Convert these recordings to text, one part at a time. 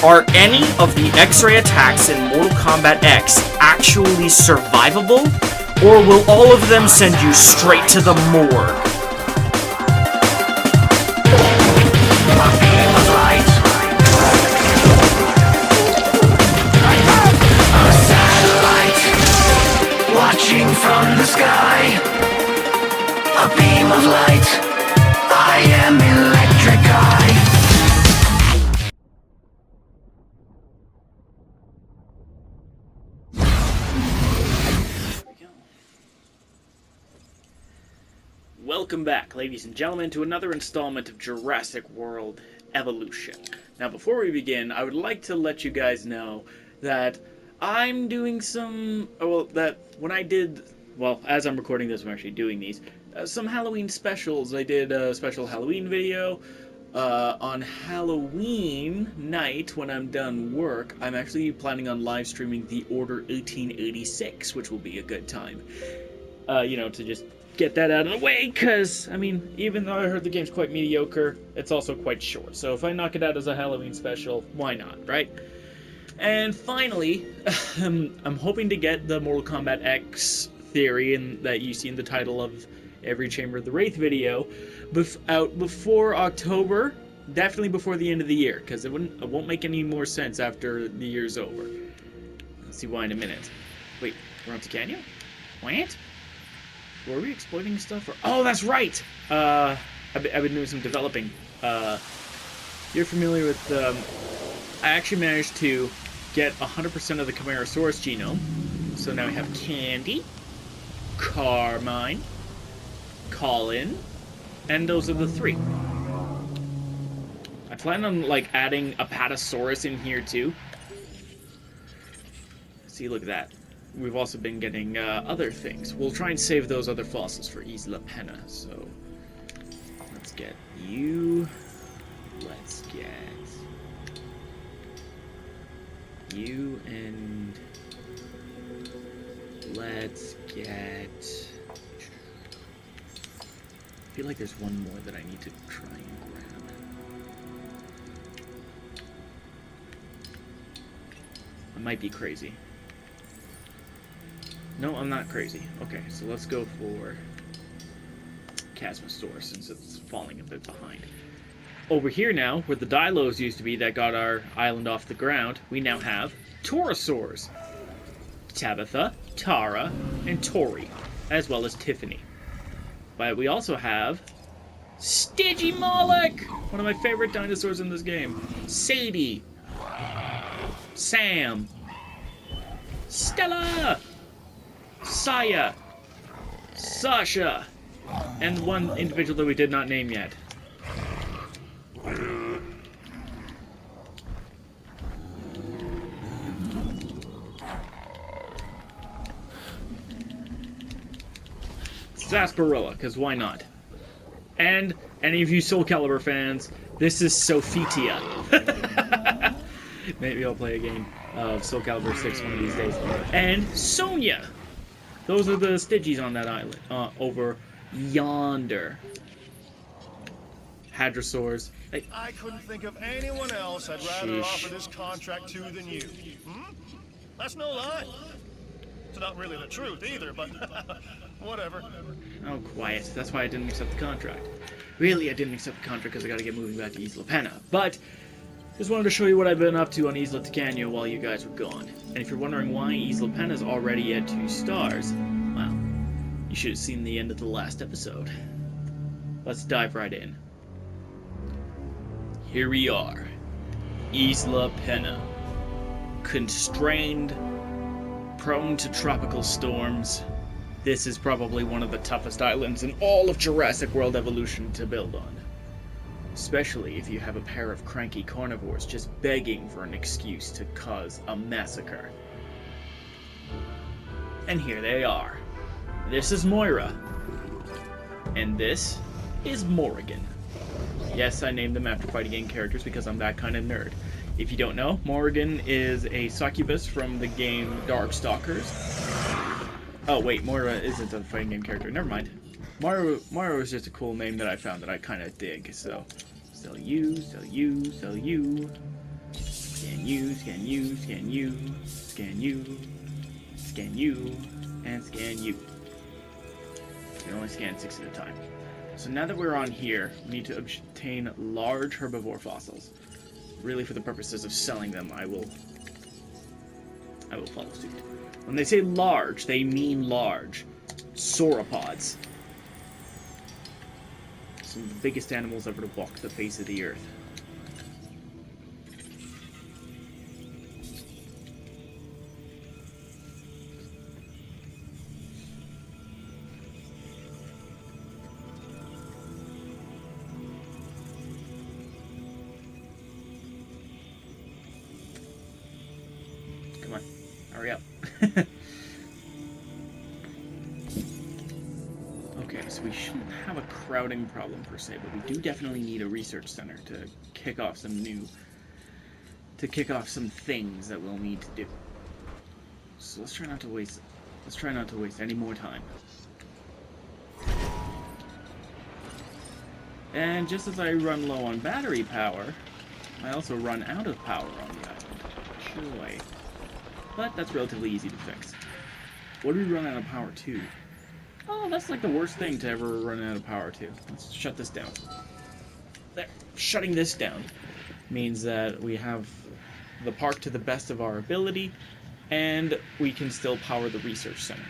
Are any of the X-ray attacks in Mortal Kombat X actually survivable, or will all of them send you straight to the morgue? A satellite watching from the sky, a beam of light. I am electric eye. Welcome back, ladies and gentlemen, to another installment of Jurassic World Evolution. Now, before we begin, I would like to let you guys know that I'm doing some, as I'm recording this, I'm actually doing these, some Halloween specials. I did a special Halloween video. On Halloween night, when I'm done work, I'm actually planning on live streaming The Order 1886, which will be a good time. To just get that out of the way, because, I mean, even though I heard the game's quite mediocre, it's also quite short. So if I knock it out as a Halloween special, why not, right? And finally, I'm hoping to get the Mortal Kombat X theory that you see in the title of every Chamber of the Wraith video out before October, definitely before the end of the year, because it won't make any more sense after the year's over. Let's see why in a minute. Wait, we're on to Canyon? What? Were we exploiting stuff? Oh, that's right! I've been doing some developing. You're familiar with, I actually managed to get 100% of the Camarasaurus genome. So now we have Candy, Carmine, Colin, and those are the three. I plan on, adding a Apatosaurus in here, too. See, look at that. We've also been getting other things. We'll try and save those other fossils for Isla Pena, so let's get you. Let's get you, and let's get... I feel like there's one more that I need to try and grab. I might be crazy. No, I'm not crazy. Okay, so let's go for Chasmosaurus, since it's falling a bit behind. Over here now, where the Dilos used to be that got our island off the ground, we now have Torosaurs. Tabitha, Tara, and Tori, as well as Tiffany. But we also have Stygimoloch, one of my favorite dinosaurs in this game. Sadie, Sam, Stella, Saya, Sasha, and one individual that we did not name yet. Sarsaparilla, because why not? And any of you Soul Calibur fans, this is Sophitia. Maybe I'll play a game of Soul Calibur 6 one of these days. And Sonia. Those are the Stygies on that island, over yonder. Hadrosaurs. I couldn't think of anyone else I'd rather offer this contract to than you. Hmm? That's no lie. It's not really the truth either, but whatever. Oh, quiet. That's why I didn't accept the contract. Really, I didn't accept the contract because I gotta get moving back to Isla Pena. But, just wanted to show you what I've been up to on Isla Ticanio while you guys were gone. And if you're wondering why Isla Pena is already at 2 stars, well, you should have seen the end of the last episode. Let's dive right in. Here we are. Isla Pena. Constrained, prone to tropical storms. This is probably one of the toughest islands in all of Jurassic World Evolution to build on. Especially if you have a pair of cranky carnivores just begging for an excuse to cause a massacre. And here they are. This is Moira. And this is Morrigan. Yes, I named them after fighting game characters because I'm that kind of nerd. If you don't know, Morrigan is a succubus from the game Darkstalkers. Oh wait, Moira isn't a fighting game character. Never mind. Moira was just a cool name that I found that I kind of dig. So, sell you, sell you, sell you. And you, scan you, scan you, scan you, scan you, and scan you. You can only scan 6 at a time. So now that we're on here, we need to obtain large herbivore fossils. Really, for the purposes of selling them, I will follow suit. When they say large, they mean large. Sauropods. Some of the biggest animals ever to walk the face of the earth. Come on, hurry up. Okay, so we shouldn't have a crowding problem per se, but we do definitely need a research center to kick off some things that we'll need to do. So let's try not to waste any more time. And just as I run low on battery power, I also run out of power on the island. Joy. But that's relatively easy to fix. What do we run out of power to? Oh, that's like the worst thing to ever run out of power to. Let's shut this down. There. Shutting this down means that we have the park to the best of our ability, and we can still power the research center.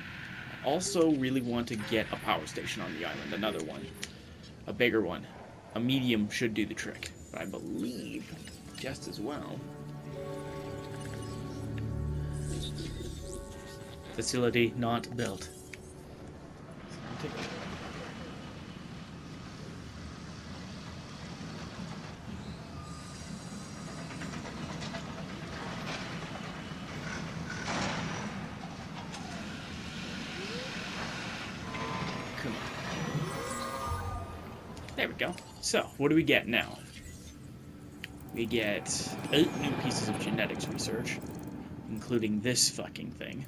I also really want to get a power station on the island, another one. A bigger one. A medium should do the trick, but I believe just as well. Facility not built. Come on. There we go. So, what do we get now? We get 8 new pieces of genetics research, including this fucking thing.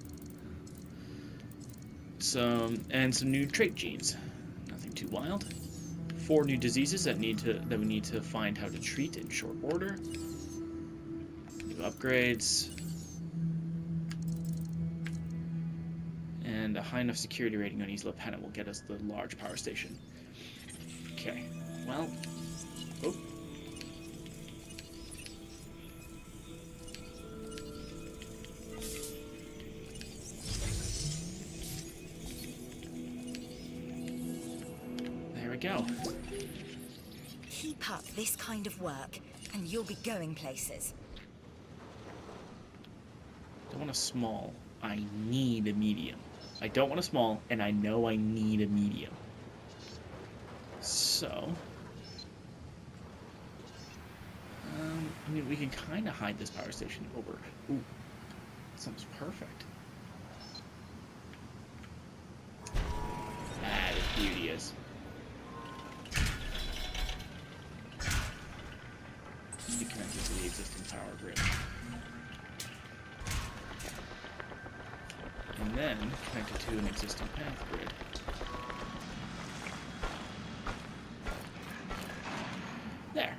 Some new trait genes. Nothing too wild. 4 new diseases that we need to find how to treat in short order. New upgrades. And a high enough security rating on Isla Pena will get us the large power station. Okay. Well. Oh. Go. Keep up this kind of work, and you'll be going places. I don't want a small. I need a medium. I don't want a small, and I know I need a medium. So, I mean, we can kind of hide this power station over. Ooh, that sounds perfect. That is beauteous. Be connected to the existing power grid. And then connected to an existing path grid. There.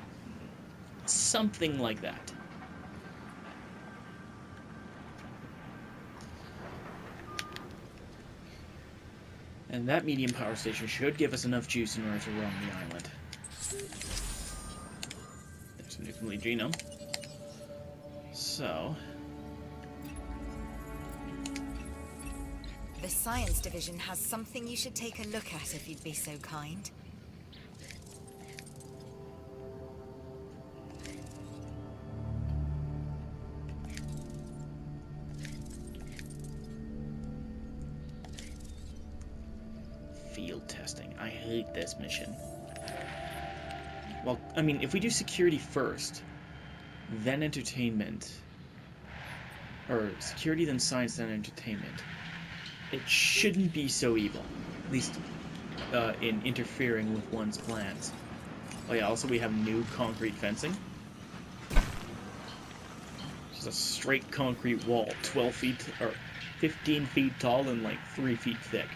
Something like that. And that medium power station should give us enough juice in order to roam the island. There's a new complete genome. So... The science division has something you should take a look at if you'd be so kind. Field testing. I hate this mission. Well, I mean, if we do security first, then entertainment, or security, then science, then entertainment, it shouldn't be so evil, at least in interfering with one's plans. Oh yeah, also we have new concrete fencing. Just a straight concrete wall, 12 feet, or 15 feet tall and like 3 feet thick.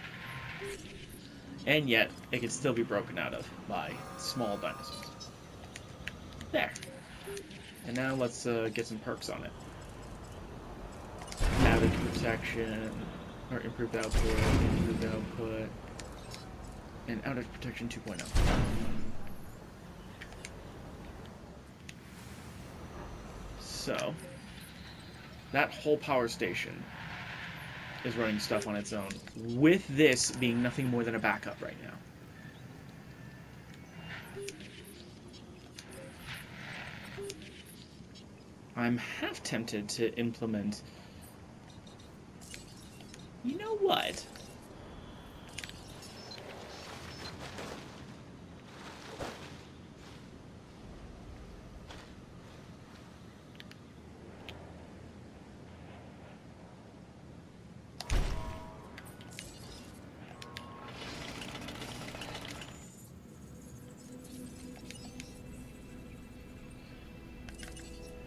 And yet, it can still be broken out of by small dinosaurs. There. And now let's get some perks on it. Outage protection, or improved output, and outage protection 2.0. So, that whole power station is running stuff on its own, with this being nothing more than a backup right now. I'm half tempted to implement... You know what?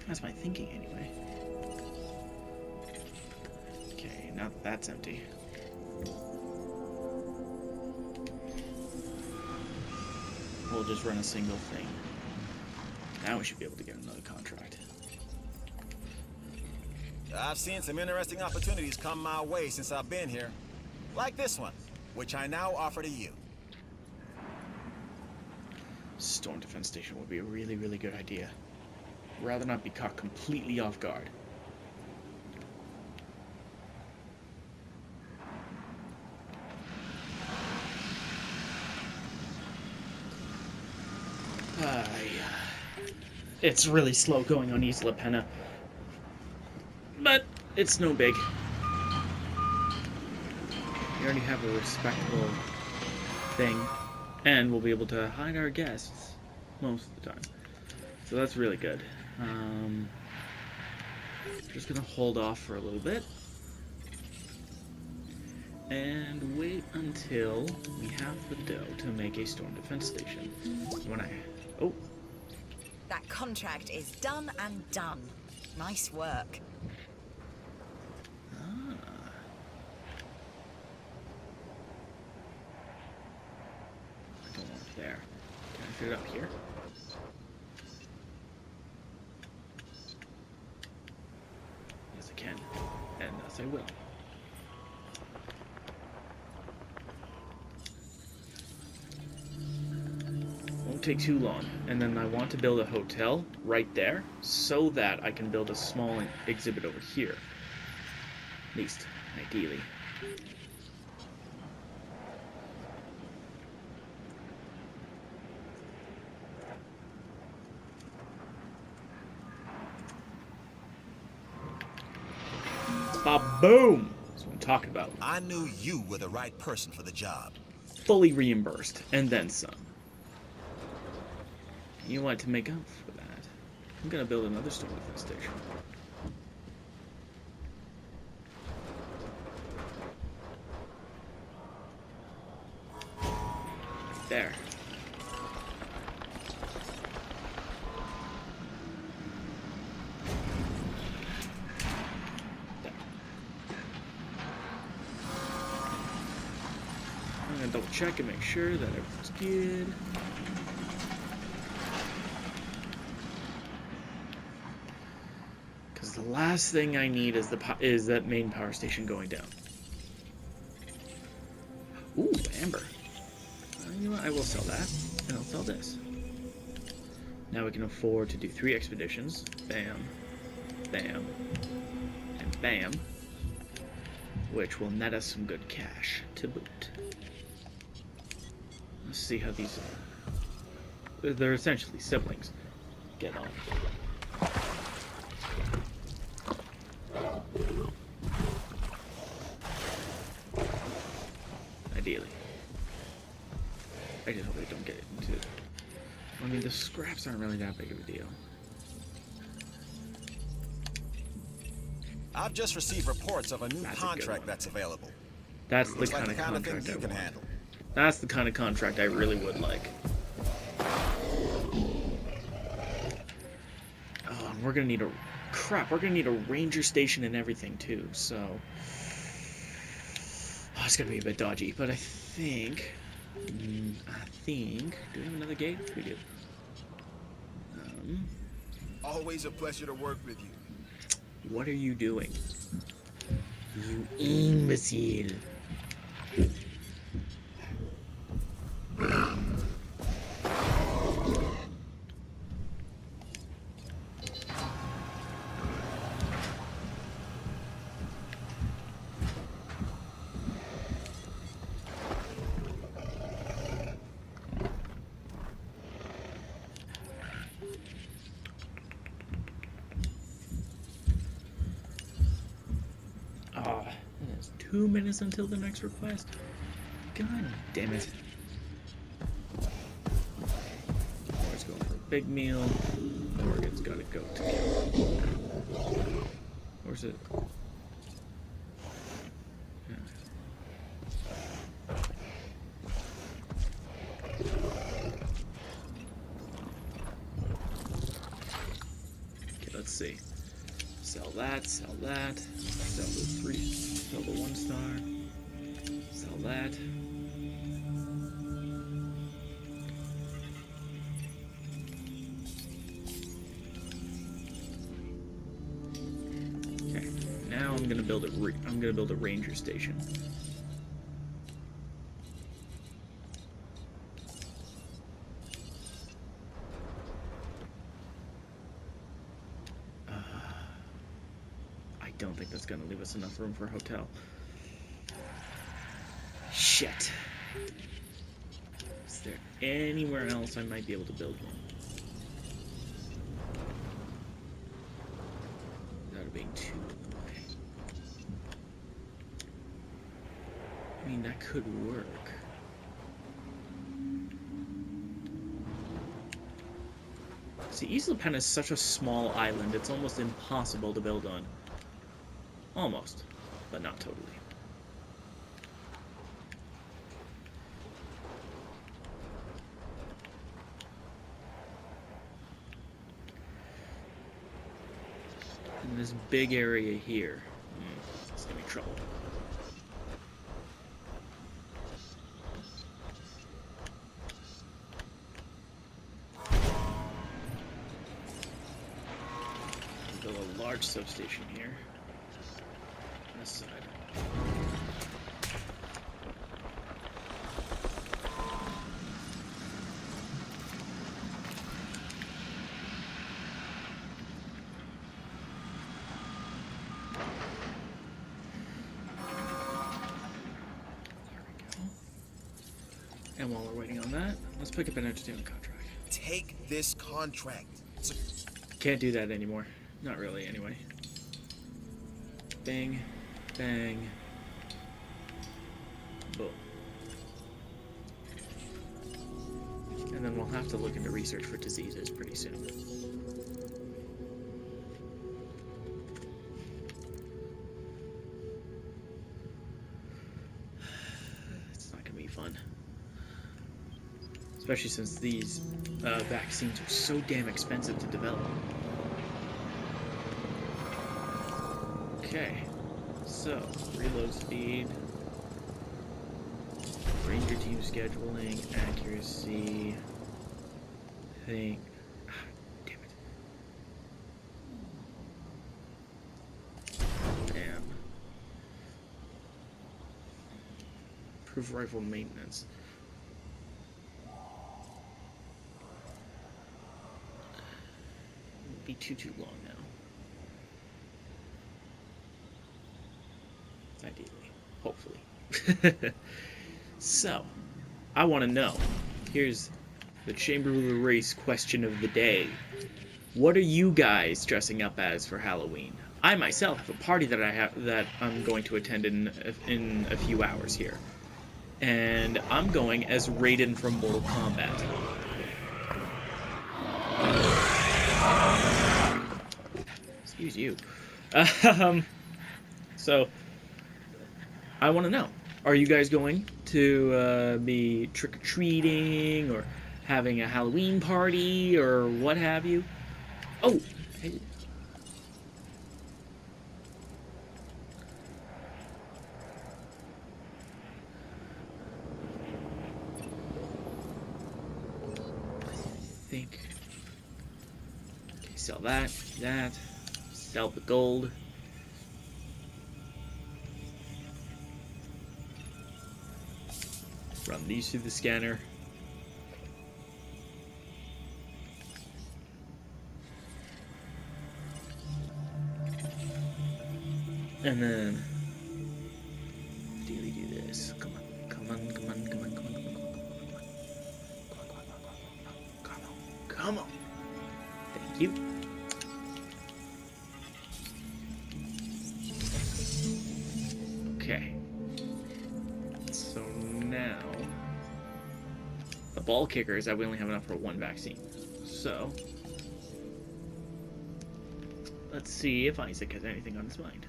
That's my thinking, anyway. Okay, now that that's empty. We'll just run a single thing. Now we should be able to get another contract. I've seen some interesting opportunities come my way since I've been here. Like this one, which I now offer to you. Storm defense station would be a really, really good idea. Rather not be caught completely off guard. It's really slow going on Isla Pena. But it's no big. We already have a respectable thing. And we'll be able to hide our guests most of the time. So that's really good. Just gonna hold off for a little bit and wait until we have the dough to make a storm defense station. Oh, That contract is done and done. Nice work. I don't want it there. Can I fit it up here? Yes, I can. And thus I will. Won't take too long. And then I want to build a hotel right there so that I can build a small exhibit over here. At least, ideally. Ba-boom! That's what I'm talking about. I knew you were the right person for the job. Fully reimbursed, and then some. You want to make up for that? I'm gonna build another storm defense station. There. I'm gonna double check and make sure that everything's good. Because the last thing I need is that main power station going down. Ooh, amber. You know what? I will sell that, and I'll sell this. Now we can afford to do 3 expeditions. Bam, bam, and bam. Which will net us some good cash to boot. Let's see how these are. They're essentially siblings. Get on. Ideally. I just hope they don't get into it. I mean, the scraps aren't really that big of a deal. I've just received reports of a new That's a good contract one. that's available. That's the Looks kind like of the kind of contract thing you I can want. handle. That's the kind of contract I really would like. Oh, and we're gonna need a... Crap, we're gonna need a ranger station and everything, too, so... Oh, it's gonna be a bit dodgy, but I think... Do we have another gate? We do. Always a pleasure to work with you. What are you doing? You imbecile. It's 2 minutes until the next request. God damn it. Morgan's going for a big meal. Morgan's gotta go to kill. Where's it? Yeah. Okay, let's see. Sell that, sell that, sell the 3, sell the 1 star, sell that. Okay, now I'm gonna build a ranger station. I don't think that's gonna leave us enough room for a hotel. Shit. Is there anywhere else I might be able to build one? Without it being too in the way. I mean, that could work. See, Isla Pen is such a small island, it's almost impossible to build on. Almost, but not totally. In this big area here, it's gonna be trouble. Build a large substation here. On this side. And while we're waiting on that, let's pick up an entertainment contract. Take this contract. Can't do that anymore. Not really, anyway. Bang, bang, boom. And then we'll have to look into research for diseases pretty soon. It's not gonna be fun. Especially since these vaccines are so damn expensive to develop. Okay, so reload speed, ranger team scheduling, accuracy, damn it. Damn. Improve rifle maintenance. Be too long now. Ideally. Hopefully. So, I want to know. Here's the Chamber of the Race question of the day. What are you guys dressing up as for Halloween? I myself have a party that I'm going to attend in a few hours here. And I'm going as Raiden from Mortal Kombat. Excuse you. So, I want to know, are you guys going to be trick-or-treating or having a Halloween party or what have you? Oh! I think... Okay, sell that, sell the gold. Run these through the scanner. And then do we do this? Come on. Thank you. Okay. So now the ball kicker is that we only have enough for one vaccine. So let's see if Isaac has anything on his mind.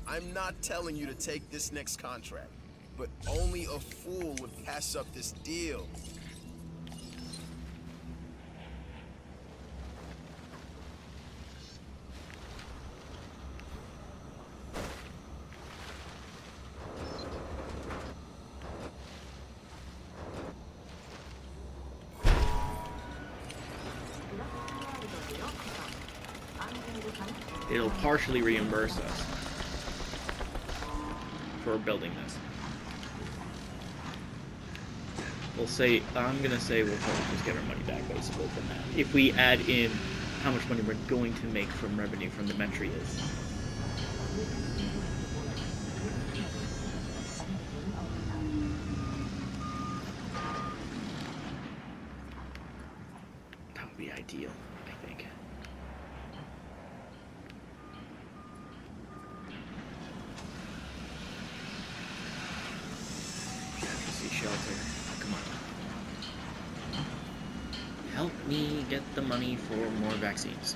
I'm not telling you to take this next contract, but only a fool would pass up this deal. It'll partially reimburse us for building this. I'm gonna say we'll probably just get our money back basically from that. If we add in how much money we're going to make from revenue from the Metrias. That would be ideal, I think. Shelter. Come on. Help me get the money for more vaccines.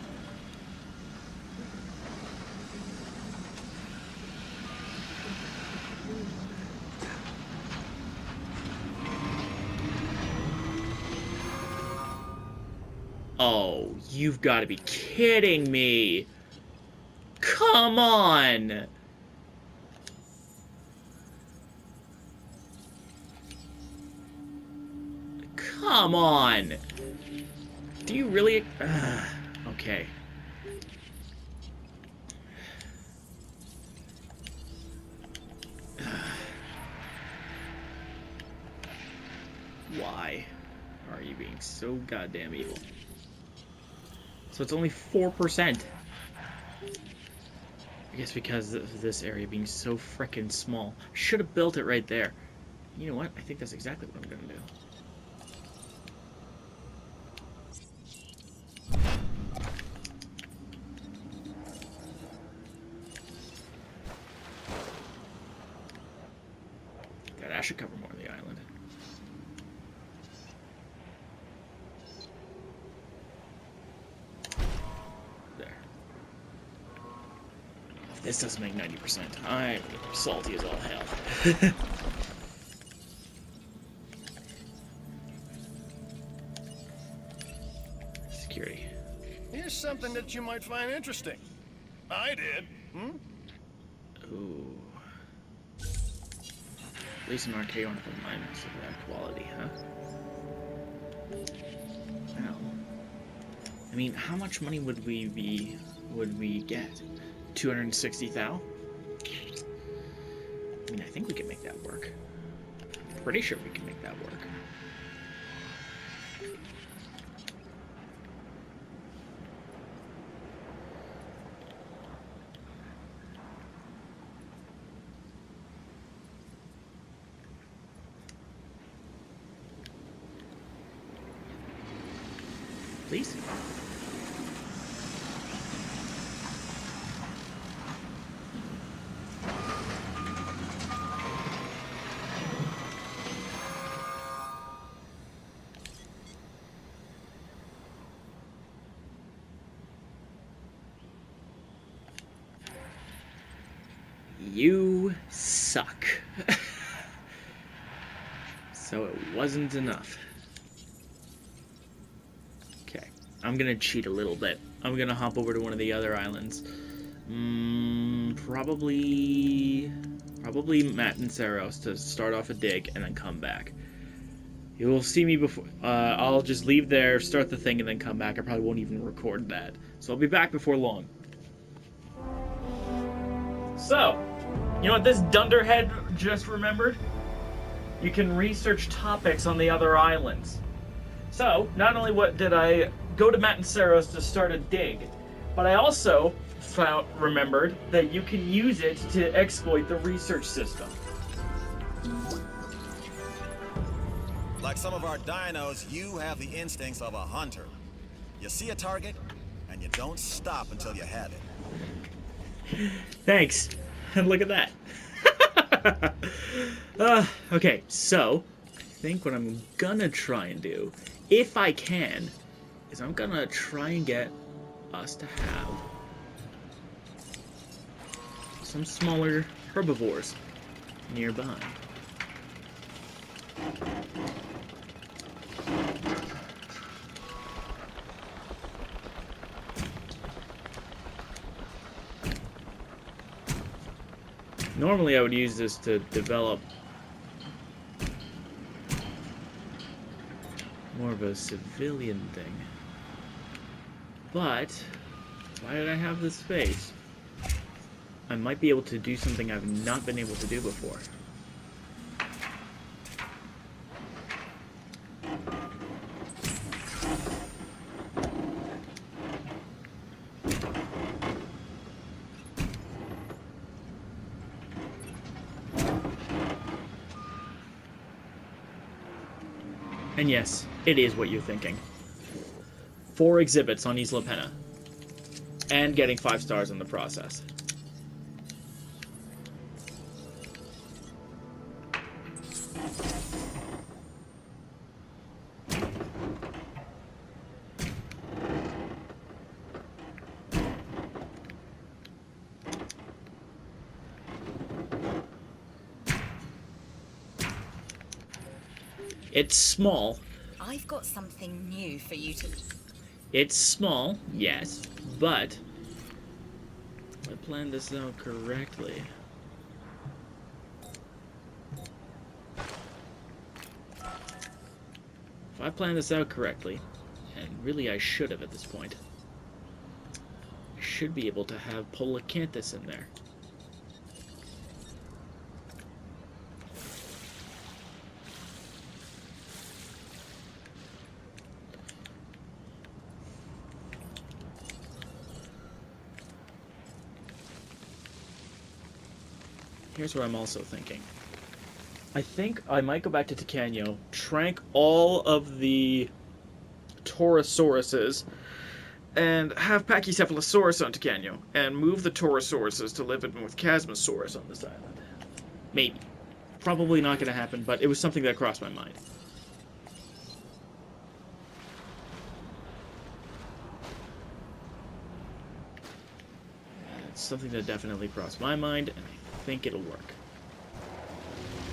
Oh, you've got to be kidding me. Come on. Come on! Do you really... okay. Why are you being so goddamn evil? So it's only 4%. I guess because of this area being so frickin' small. Should have built it right there. You know what? I think that's exactly what I'm gonna do. That should cover more of the island. There. If this doesn't make 90%, I'm salty as all hell. Security. Here's something that you might find interesting. I did. Ooh. At least an arcade on the minus of that quality, huh? Well, I mean, how much money would we get? 260,000? I mean, I think we can make that work. I'm pretty sure we can make that work. Please? You suck. So it wasn't enough. Okay, I'm gonna cheat a little bit. I'm gonna hop over to one of the other islands. Probably Matt and Saros to start off a dig and then come back. You will see me before. I'll just leave there, start the thing, and then come back. I probably won't even record that. So I'll be back before long. So, you know what this dunderhead just remembered? You can research topics on the other islands. So, not only did I go to Matt and Sarah's to start a dig, but I also remembered that you can use it to exploit the research system. Like some of our dinos, you have the instincts of a hunter. You see a target, and you don't stop until you have it. Thanks. And look at that. Okay, so I think what I'm gonna try and do, if I can, is I'm gonna try and get us to have some smaller herbivores nearby. Normally I would use this to develop more of a civilian thing. But why did I have this space? I might be able to do something I've not been able to do before. And yes, it is what you're thinking. 4 exhibits on Isla Pena. And getting 5 stars in the process. It's small. I've got something new for you to... It's small, yes, but if I planned this out correctly. If I planned this out correctly, and really I should have at this point, I should be able to have Polacanthus in there. Here's what I'm also thinking. I think I might go back to Tacano, trank all of the Taurosauruses, and have Pachycephalosaurus on Tacano, and move the Taurosauruses to live with Chasmosaurus on this island. Maybe. Probably not going to happen, but it was something that crossed my mind. It's something that definitely crossed my mind, and I think it'll work.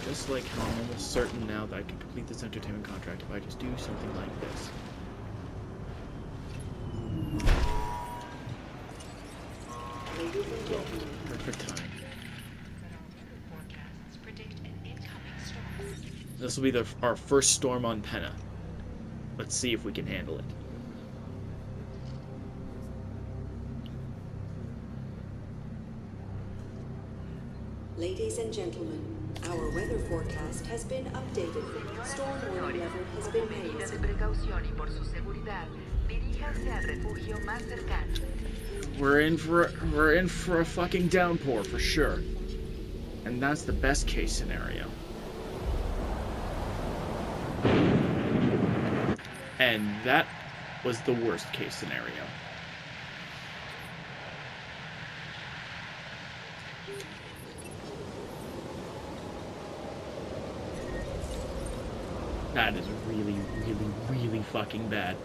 Just like how I'm almost certain now that I can complete this entertainment contract if I just do something like this. Perfect time. This will be our first storm on Pena. Let's see if we can handle it. Ladies and gentlemen, our weather forecast has been updated. Storm warning level has been raised. We're in for a fucking downpour for sure. And that's the best case scenario. And that was the worst case scenario. That is really, really, really fucking bad.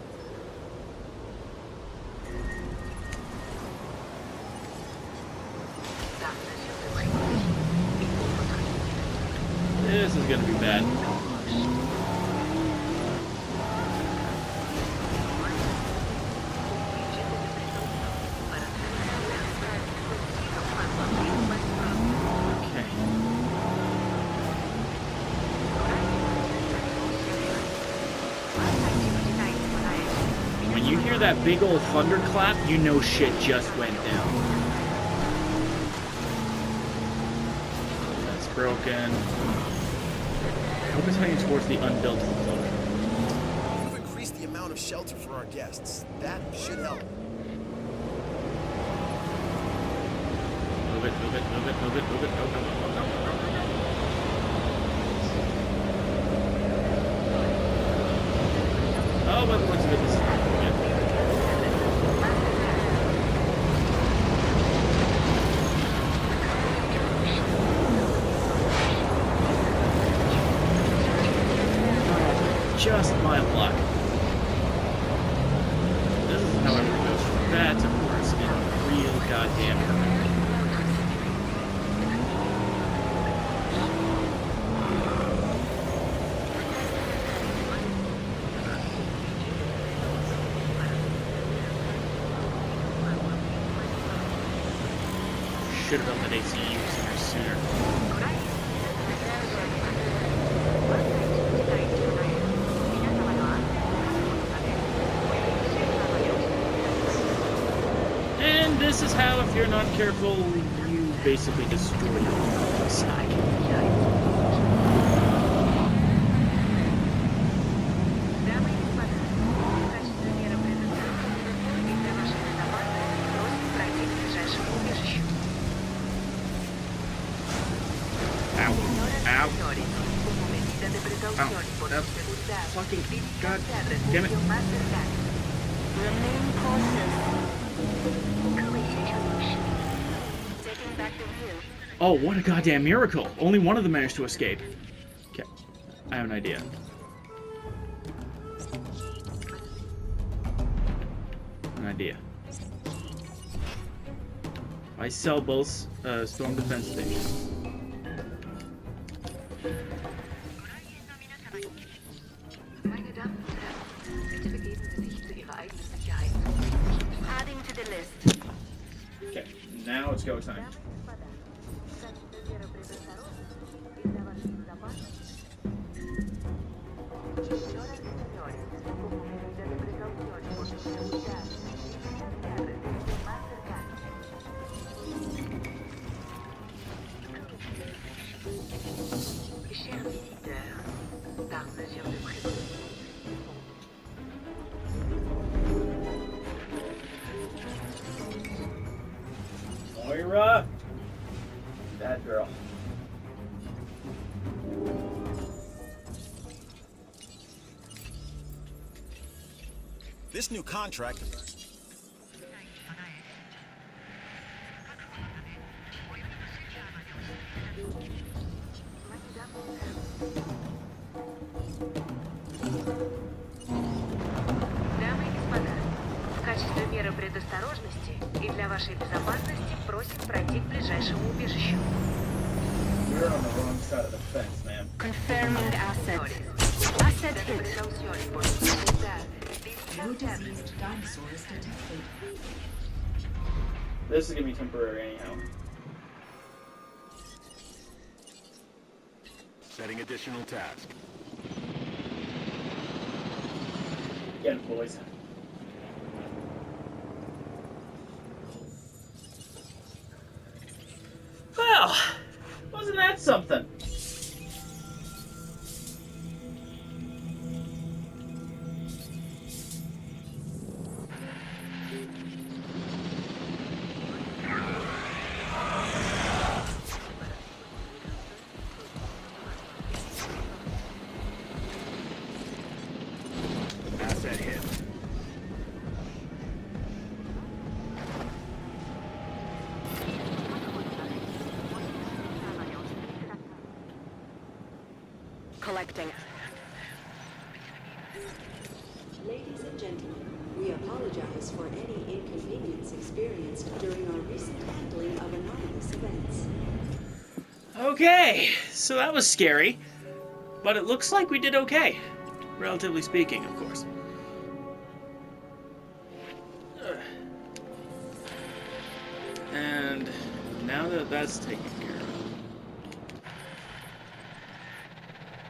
This is gonna be bad. that big old thunderclap, you know shit just went down. That's broken. I hope it's heading towards the unbuilt enclosure. We've increased the amount of shelter for our guests. That should help. Move it, move it, move it, move it, move it. No, no, no, no, no, no, no, no. Oh, by the looks of it, this is not good. Just my luck. This is how everyone goes from bad to worse in a real goddamn hurry. Should have done that ACU sooner. And this is how, if you're not careful, you basically destroy your own side. Fucking god damn it. Oh, what a goddamn miracle. Only one of them managed to escape. Okay, I have an idea. I sell both storm defense stations. Adding to the list. Okay, now it's go time. Moira! That girl. This new contract. Дамы и господа, в качестве меры предосторожности и для вашей безопасности просим пройти к ближайшему убежищу. You're on the wrong side of the fence, man. Confirming assets. Asset hit. No diseased dinosaurs detected. This is gonna be temporary anyhow. Setting additional task. Get it, boys. Well, wasn't that something? Asset hit. Collecting. Ladies and gentlemen, we apologize for any inconvenience experienced during our recent handling of anonymous events. Okay, so that was scary, but it looks like we did okay. Relatively speaking, of course. And now that that's taken care of,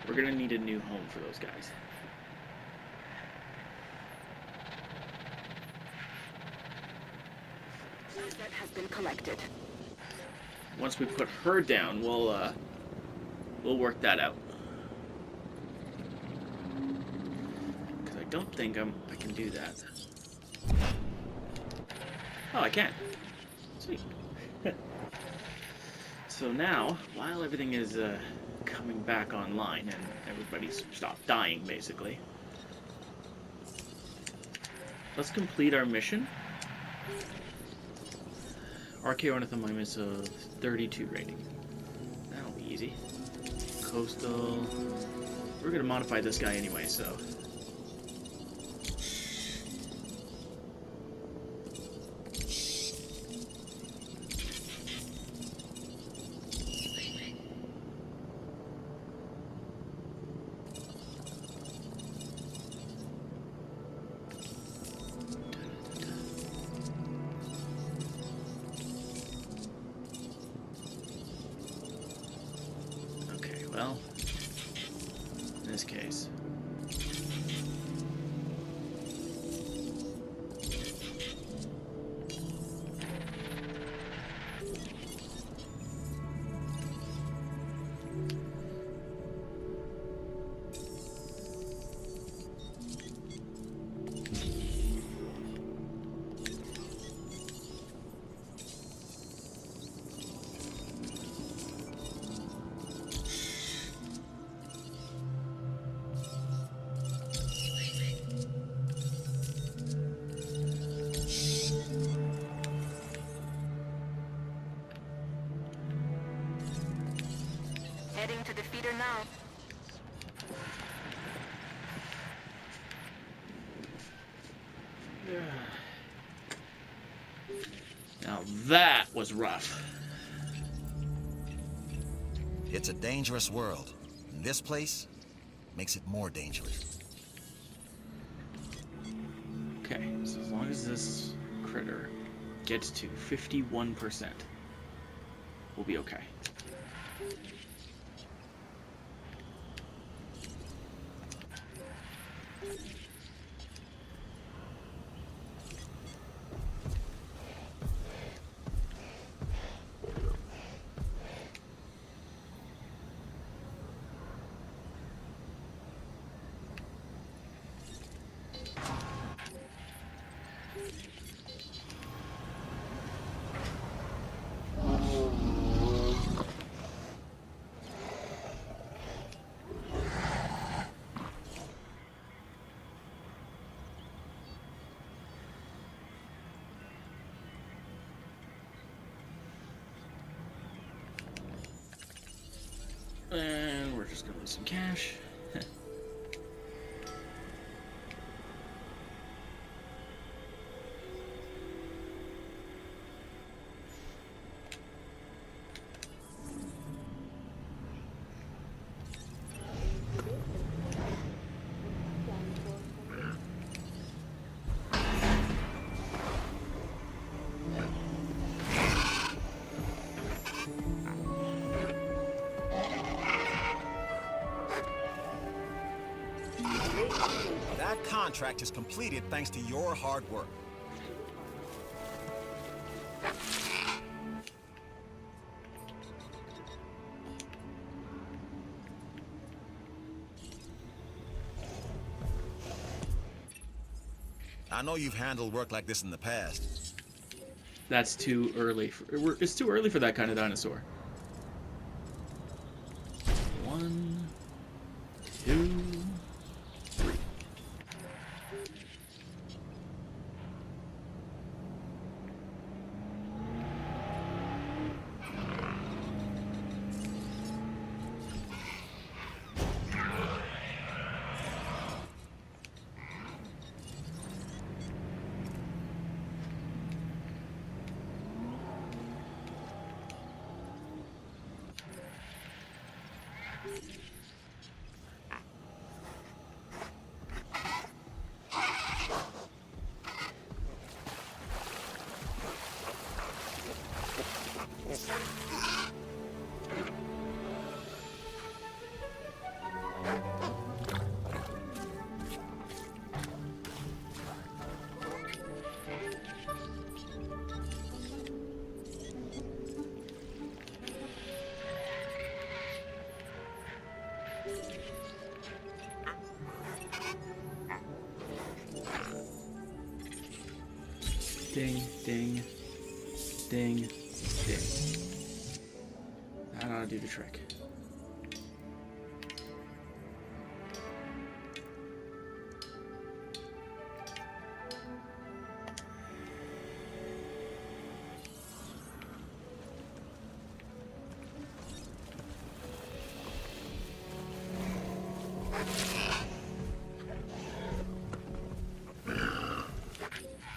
we're gonna need a new home for those guys. collected. Once we put her down, we'll work that out. Because I don't think I can do that. Oh, I can. Sweet. So now, while everything is coming back online and everybody's stopped dying, basically, let's complete our mission. Archaeornithomimus of 32 rating. That'll be easy. Coastal. We're gonna modify this guy anyway, so. Well, in this case. Heading to the feeder now. Now that was rough. It's a dangerous world. And this place makes it more dangerous. Okay, so as long as this critter gets to 51%, we'll be okay. And we're just gonna lose some cash. That contract is completed thanks to your hard work. I know you've handled work like this in the past. That's too early. It's too early for that kind of dinosaur. 1, 2, 3. Ding, ding, ding, ding. That ought to do the trick.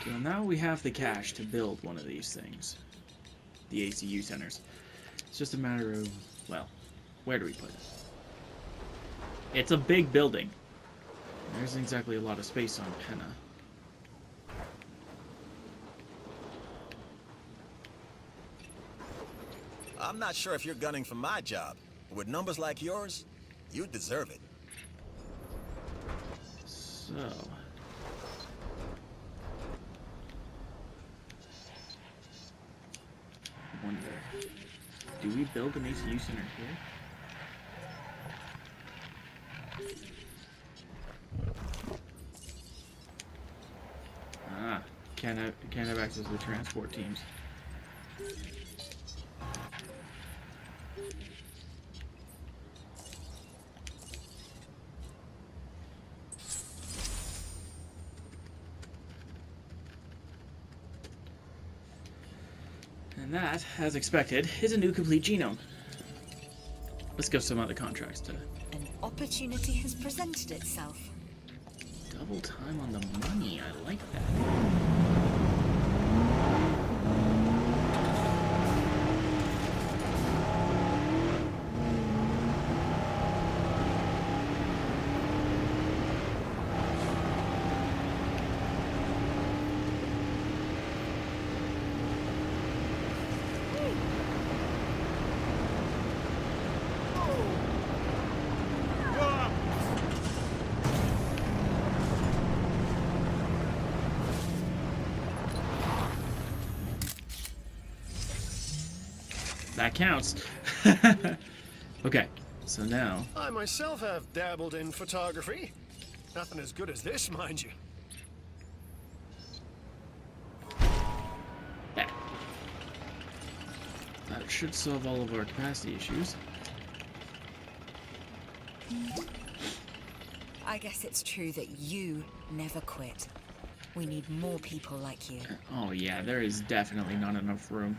Well, now we have the cash to build one of these things. The ACU centers. It's just a matter of, well, where do we put it? It's a big building. There isn't exactly a lot of space on Penna. I'm not sure if you're gunning for my job. With numbers like yours, you deserve it. So... I wonder, do we build an ACU center here? Ah, can't have access to the transport teams. And that, as expected, is a new complete genome. Let's give some other contracts to... An opportunity has presented itself. Double time on the money, I like that. That counts. Okay, so now... I myself have dabbled in photography. Nothing as good as this, mind you. Yeah. That should solve all of our capacity issues. I guess it's true that you never quit. We need more people like you. Oh yeah, there is definitely not enough room.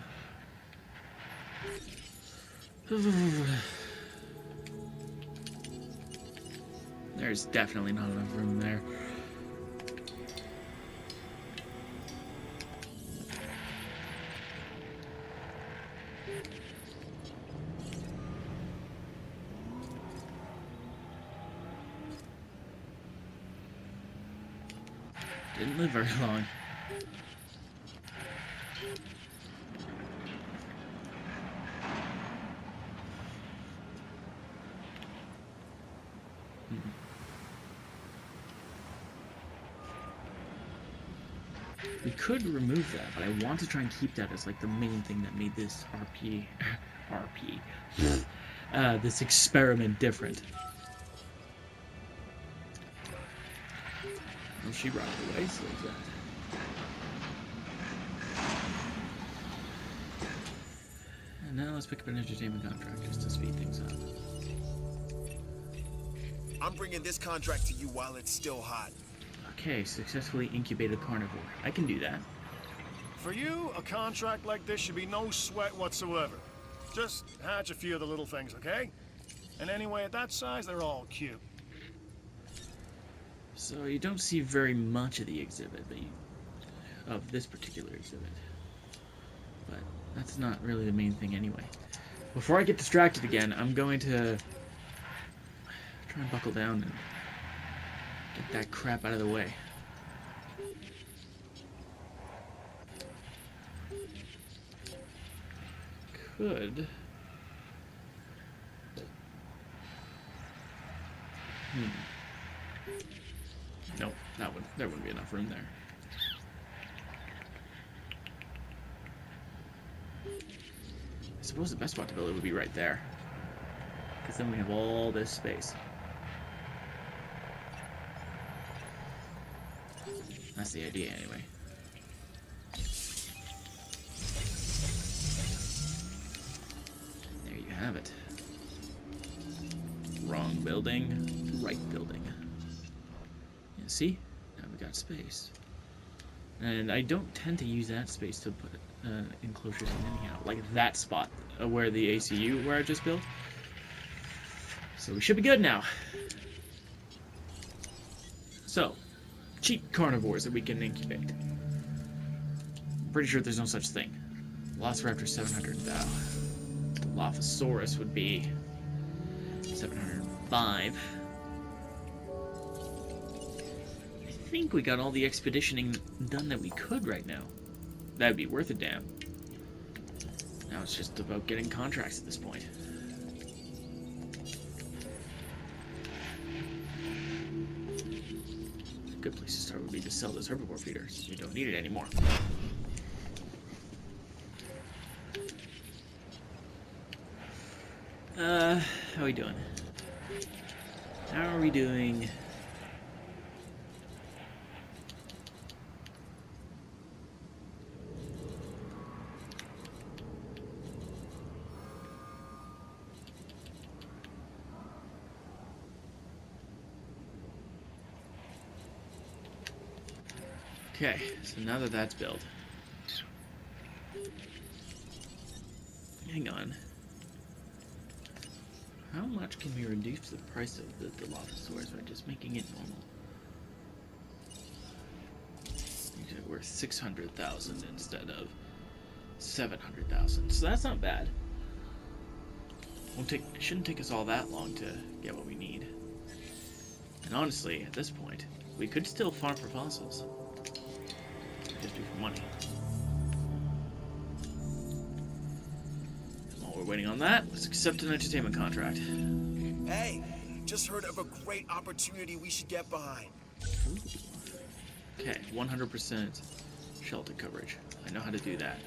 There's definitely not enough room there. Didn't live very long. We could remove that, but I want to try and keep that as like the main thing that made this this experiment different. Well, she brought it away, so there's that. And now let's pick up an entertainment contract just to speed things up. I'm bringing this contract to you while it's still hot. Okay, successfully incubated carnivore. I can do that. For you, a contract like this should be no sweat whatsoever. Just hatch a few of the little things, okay? And anyway, at that size, they're all cute. So you don't see very much of the exhibit, but of this particular exhibit. But that's not really the main thing anyway. Before I get distracted again, I'm going to try and buckle down and get that crap out of the way. Could... Nope, there wouldn't be enough room there. I suppose the best spot to build it would be right there. Because then we have all this space. That's the idea, anyway. have it. Wrong building. Right building. Yeah, see? Now we got space. And I don't tend to use that space to put enclosures in anyhow. Like that spot where the ACU, where I just built. So we should be good now. So, cheap carnivores that we can incubate. I'm pretty sure there's no such thing. Velociraptor 700 thou. Dilophosaurus would be 705. I think we got all the expeditioning done that we could right now. That'd be worth a damn. Now it's just about getting contracts at this point. A good place to start would be to sell this herbivore feeder. You don't need it anymore. How are we doing? How are we doing? Okay, so now that that's built, hang on. How much can we reduce the price of the Dilophosaurus by just making it normal? We're 600,000 instead of 700,000, so that's not bad. Shouldn't take us all that long to get what we need. And honestly, at this point, we could still farm for fossils. Just be for money. While we're waiting on that, let's accept an entertainment contract. Hey, just heard of a great opportunity we should get behind. Ooh. Okay, 100% shelter coverage. I know how to do that.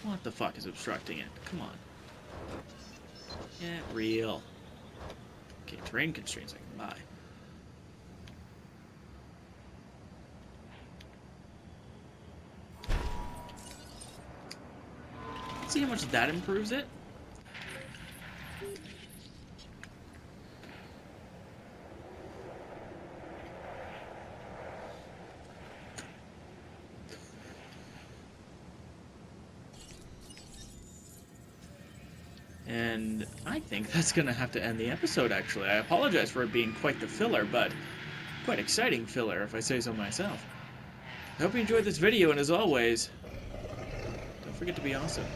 What the fuck is obstructing it? Come on. Get real. Okay, terrain constraints I can buy. Let's see how much that improves it. And I think that's going to have to end the episode, actually. I apologize for it being quite the filler, but quite exciting filler, if I say so myself. I hope you enjoyed this video, and as always, don't forget to be awesome.